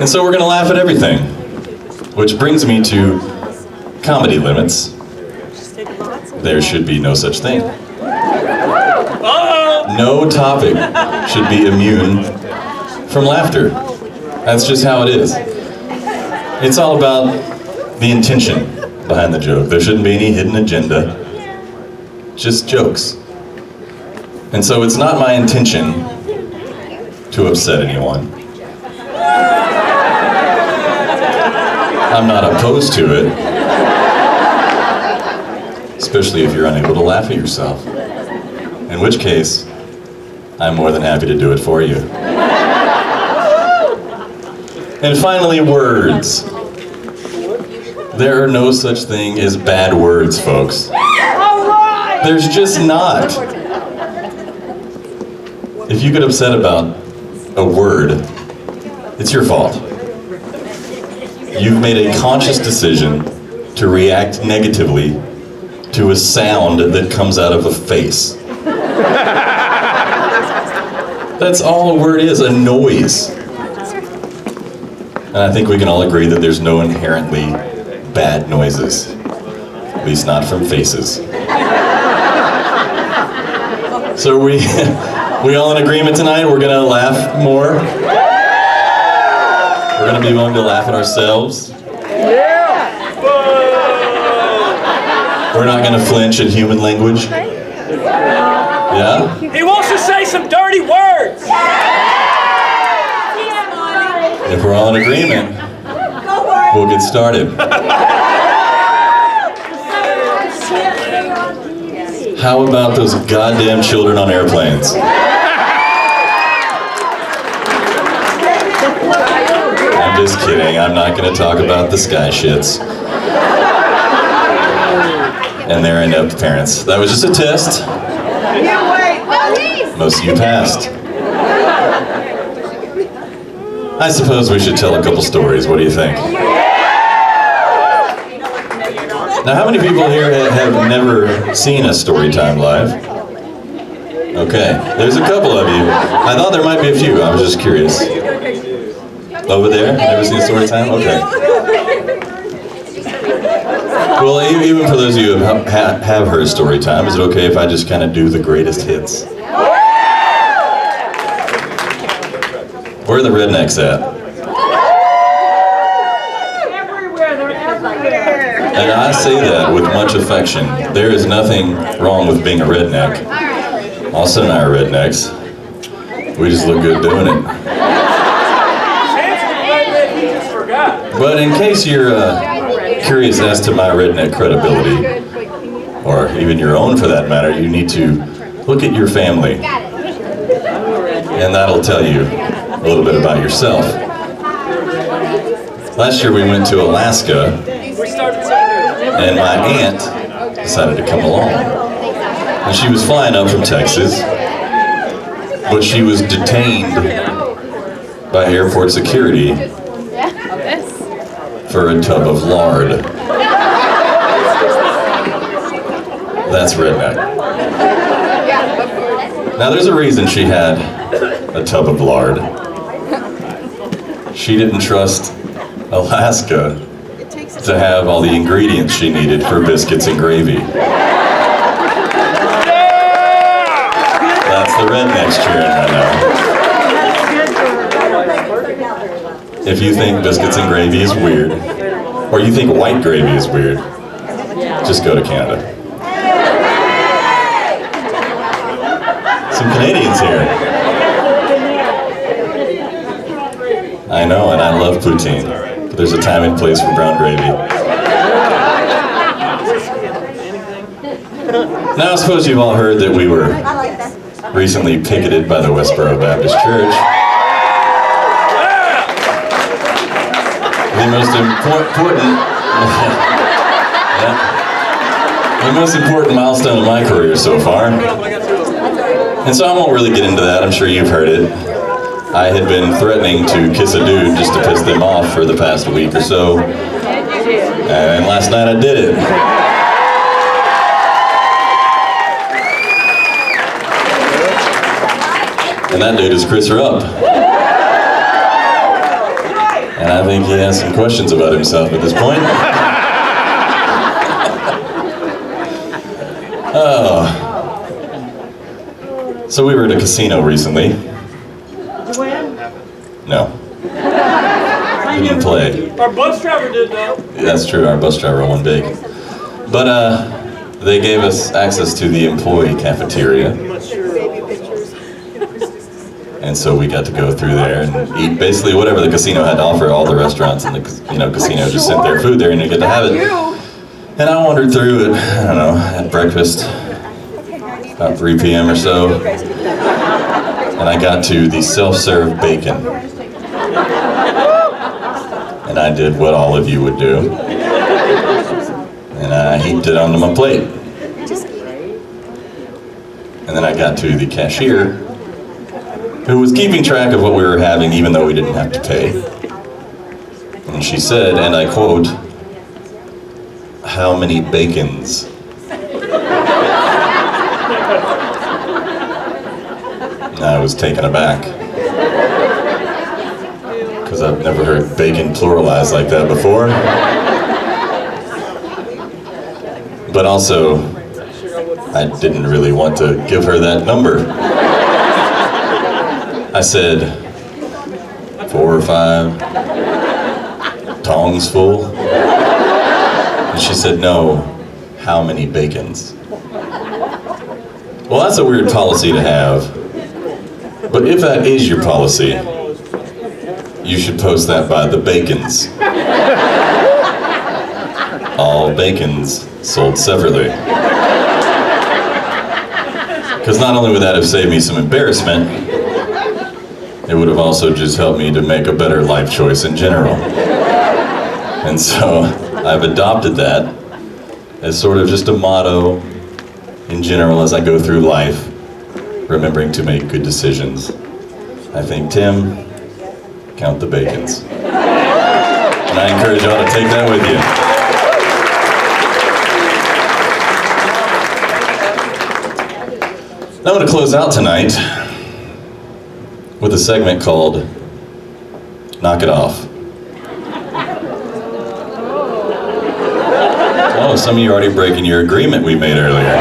And so we're going to laugh at everything, which brings me to comedy limits. There should be no such thing. No topic should be immune from laughter. That's just how it is. It's all about the intention behind the joke. There shouldn't be any hidden agenda, just jokes. And so it's not my intention to upset anyone. I'm not opposed to it, especially if you're unable to laugh at yourself, in which case, I'm more than happy to do it for you. And finally, words. There are no such thing as bad words, folks. There's just not. If you get upset about a word, it's your fault. You've made a conscious decision to react negatively to a sound that comes out of a face. That's all a word is, a noise. And I think we can all agree that there's no inherently bad noises, at least not from faces. So we all in agreement tonight? We're gonna laugh more? We're gonna be willing to laugh at ourselves? We're not gonna flinch at human language? Yeah? He wants to say some dirty words! If we're all in agreement, we'll get started. How about those goddamn children on airplanes? I'm just kidding. I'm not going to talk about the sky shits and their inept parents. That was just a test. Most of you passed. I suppose we should tell a couple stories. What do you think? Now, how many people here have never seen a Storytime live? Okay, there's a couple of you. I thought there might be a few. I was just curious. Over there? Never seen Storytime? Okay. Well, even for those of you who have heard Storytime, is it okay if I just kind of do the greatest hits? Where are the rednecks at? Everywhere, they're everywhere. And I say that with much affection. There is nothing wrong with being a redneck. Austin and I are rednecks. We just look good doing it. But in case you're curious as to my redneck credibility, or even your own for that matter, you need to look at your family. And that'll tell you a little bit about yourself. Last year we went to Alaska, and my aunt decided to come along. And she was flying up from Texas, but she was detained by airport security for a tub of lard. That's redneck. Now there's a reason she had a tub of lard. She didn't trust Alaska to have all the ingredients she needed for biscuits and gravy. That's the rednecks cheering right now. If you think biscuits and gravy is weird, or you think white gravy is weird, just go to Canada. Some Canadians here. I know, and I love poutine, but there's a time and place for brown gravy. Now I suppose you've all heard that we were recently picketed by the Westboro Baptist Church. The most important milestone of my career so far. And so I won't really get into that. I'm sure you've heard it. I had been threatening to kiss a dude just to piss them off for the past week or so. And last night I did it. And that dude is Chris Rupp. And I think he has some questions about himself at this point. Oh. So we were at a casino recently. Did you win? No. Didn't play. Our bus driver did though. That's true, our bus driver won big. But they gave us access to the employee cafeteria. I'm not sure. And so we got to go through there and eat basically whatever the casino had to offer. All the restaurants in the casino just sent their food there and you get to have it. And I wandered through it, I don't know, at breakfast, about 3 p.m. or so. And I got to the self-serve bacon. And I did what all of you would do. And I heaped it onto my plate. And then I got to the cashier, who was keeping track of what we were having even though we didn't have to pay. And she said, and I quote, "How many bacons?" And I was taken aback. Because I've never heard bacon pluralized like that before. But also, I didn't really want to give her that number. I said, 4 or 5 tongs full. And she said, "No, how many bacons?" Well, that's a weird policy to have. But if that is your policy, you should post that by the bacons. All bacons sold separately. Because not only would that have saved me some embarrassment, it would have also just helped me to make a better life choice in general. And so I've adopted that as sort of just a motto in general as I go through life, remembering to make good decisions. I think, Tim, count the bacons. And I encourage y'all to take that with you. Now I'm going to close out tonight with a segment called Knock It Off. Oh, some of you are already breaking your agreement we made earlier.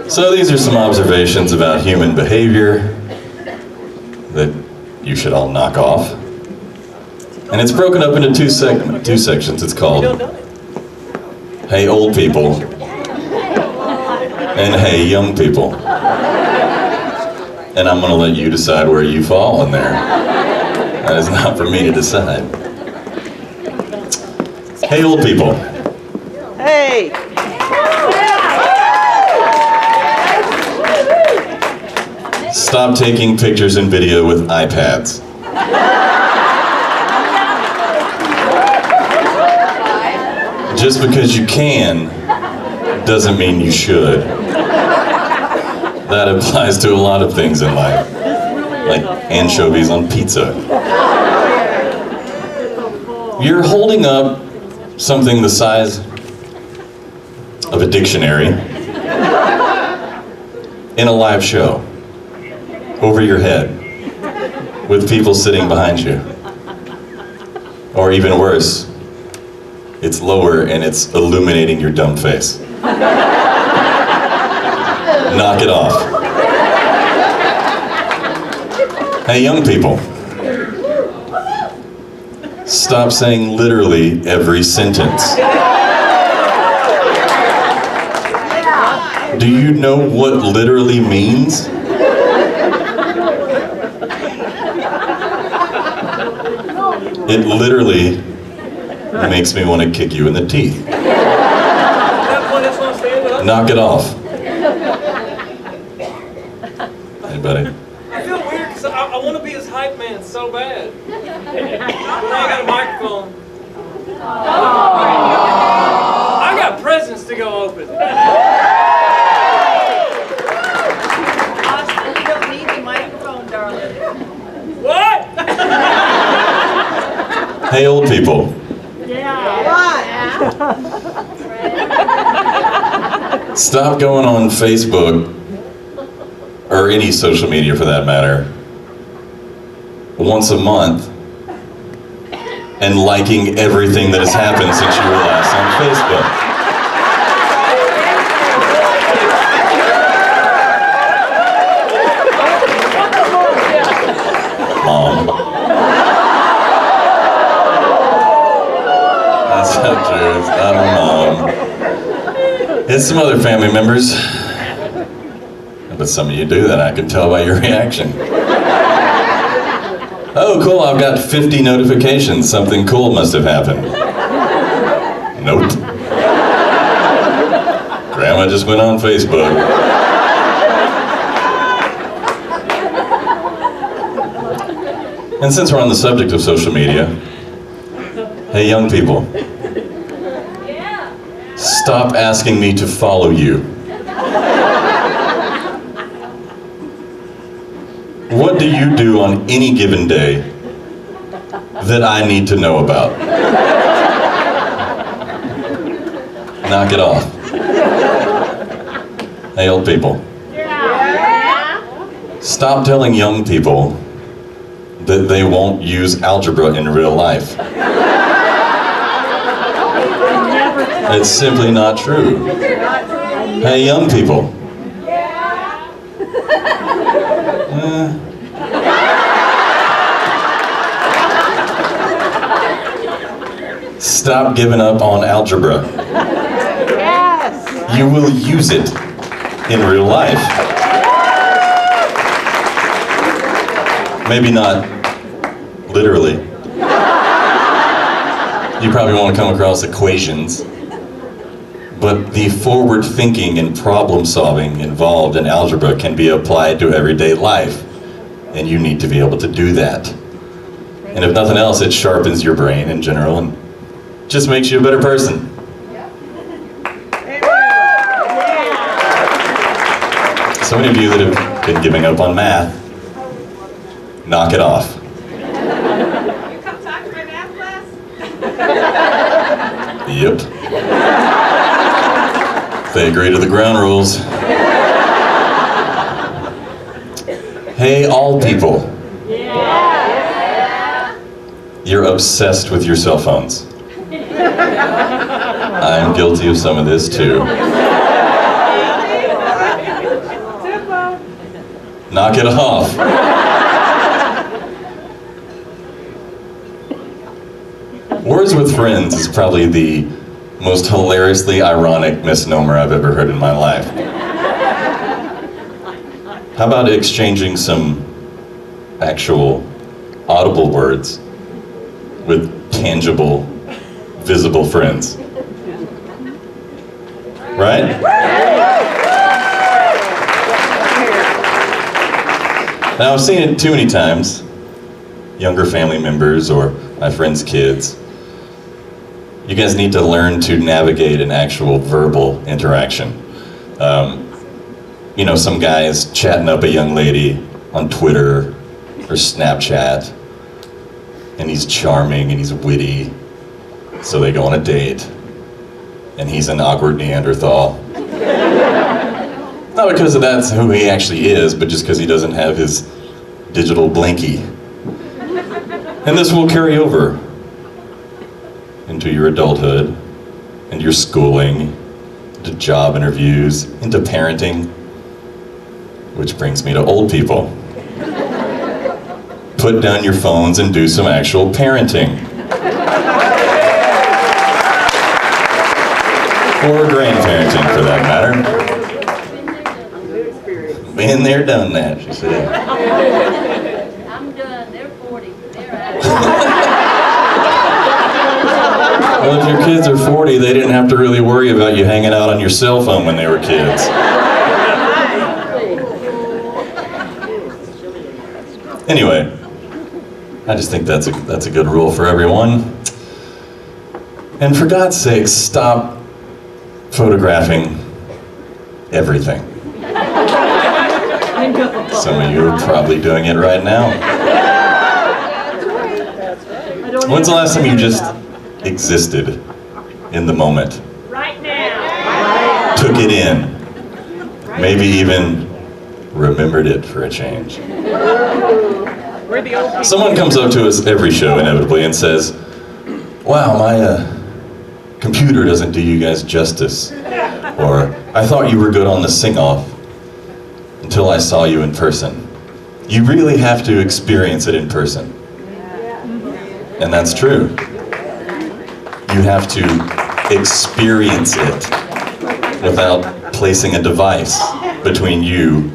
So these are some observations about human behavior that you should all knock off. And it's broken up into two sections. It's called Hey Old People and Hey Young People. And I'm going to let you decide where you fall in there. That is not for me to decide. Hey Old People. Hey! Stop taking pictures and video with iPads. Just because you can doesn't mean you should. That applies to a lot of things in life, like anchovies on pizza. You're holding up something the size of a dictionary in a live show over your head with people sitting behind you. Or even worse, it's lower and it's illuminating your dumb face. Knock it off. Hey, young people. Stop saying literally every sentence. Do you know what literally means? It literally makes me want to kick you in the teeth. Knock it off. Anybody? I feel weird because I want to be his hype man so bad. But now I got a microphone. I got presents to go open. Austin, you don't need the microphone, darling. What? Hey, old people. Stop going on Facebook, or any social media for that matter, once a month and liking everything that has happened since you were last on Facebook. Mom. That's not true. It's not her mom. It's some other family members. But some of you do that, I can tell by your reaction. Oh, cool, I've got 50 notifications. Something cool must have happened. Nope. Grandma just went on Facebook. And since we're on the subject of social media, hey, young people, stop asking me to follow you. What do you do on any given day that I need to know about? Knock it off. Hey, old people. Stop telling young people that they won't use algebra in real life. It's simply not true. Hey, young people. Stop giving up on algebra. Yes. You will use it in real life. Maybe not literally. You probably won't come across equations, but the forward thinking and problem solving involved in algebra can be applied to everyday life, and you need to be able to do that. And if nothing else, it sharpens your brain in general and just makes you a better person. So many of you that have been giving up on math, knock it off. You come talk to my math class? Yep. They agree to the ground rules. Hey, all people. You're obsessed with your cell phones. I'm guilty of some of this too. Knock it off. Words with friends is probably the most hilariously ironic misnomer I've ever heard in my life. How about exchanging some actual audible words with tangible, visible friends? Right? Now, I've seen it too many times. Younger family members or my friends' kids. You guys need to learn to navigate an actual verbal interaction. You know, some guy's chatting up a young lady on Twitter or Snapchat, and he's charming and he's witty, so they go on a date, and he's an awkward Neanderthal. Not because that's who he actually is, but just because he doesn't have his digital blankie. And this will carry over into your adulthood, and your schooling, into job interviews, into parenting, which brings me to old people. Put down your phones and do some actual parenting. Or grandparenting, for that matter. Been there, done that, she said. I'm done. They're 40. They're out. Well, if your kids are 40, they didn't have to really worry about you hanging out on your cell phone when they were kids. Anyway, I just think that's a good rule for everyone. And for God's sake, stop photographing everything. Some of you are probably doing it right now. When's the last time you just existed in the moment? Right now. Took it in. Maybe even remembered it for a change. We're the old people. Someone comes up to us every show inevitably and says, wow, my computer doesn't do you guys justice. Or, I thought you were good on the sing-off until I saw you in person. You really have to experience it in person. And that's true. You have to experience it without placing a device between you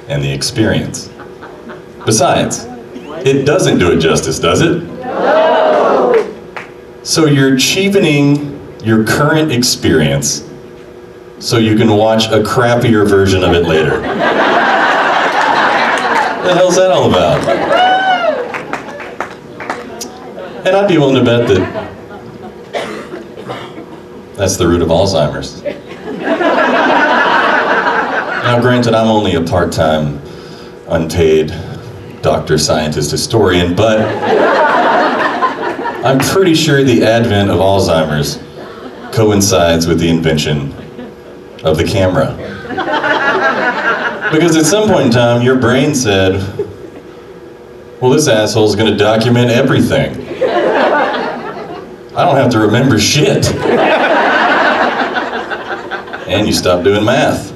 and the experience. Besides, it doesn't do it justice, does it? No! So you're cheapening your current experience so you can watch a crappier version of it later. What the hell's that all about? And I'd be willing to bet that that's the root of Alzheimer's. Now, granted, I'm only a part-time, unpaid doctor, scientist, historian, but I'm pretty sure the advent of Alzheimer's coincides with the invention of the camera. Because at some point in time, your brain said, well, this asshole's gonna document everything. I don't have to remember shit. And you stop doing math.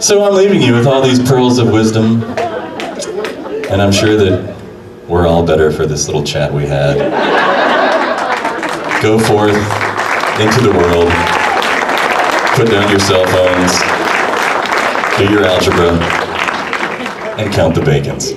So I'm leaving you with all these pearls of wisdom, and I'm sure that we're all better for this little chat we had. Go forth into the world, put down your cell phones, do your algebra, and count the bacons.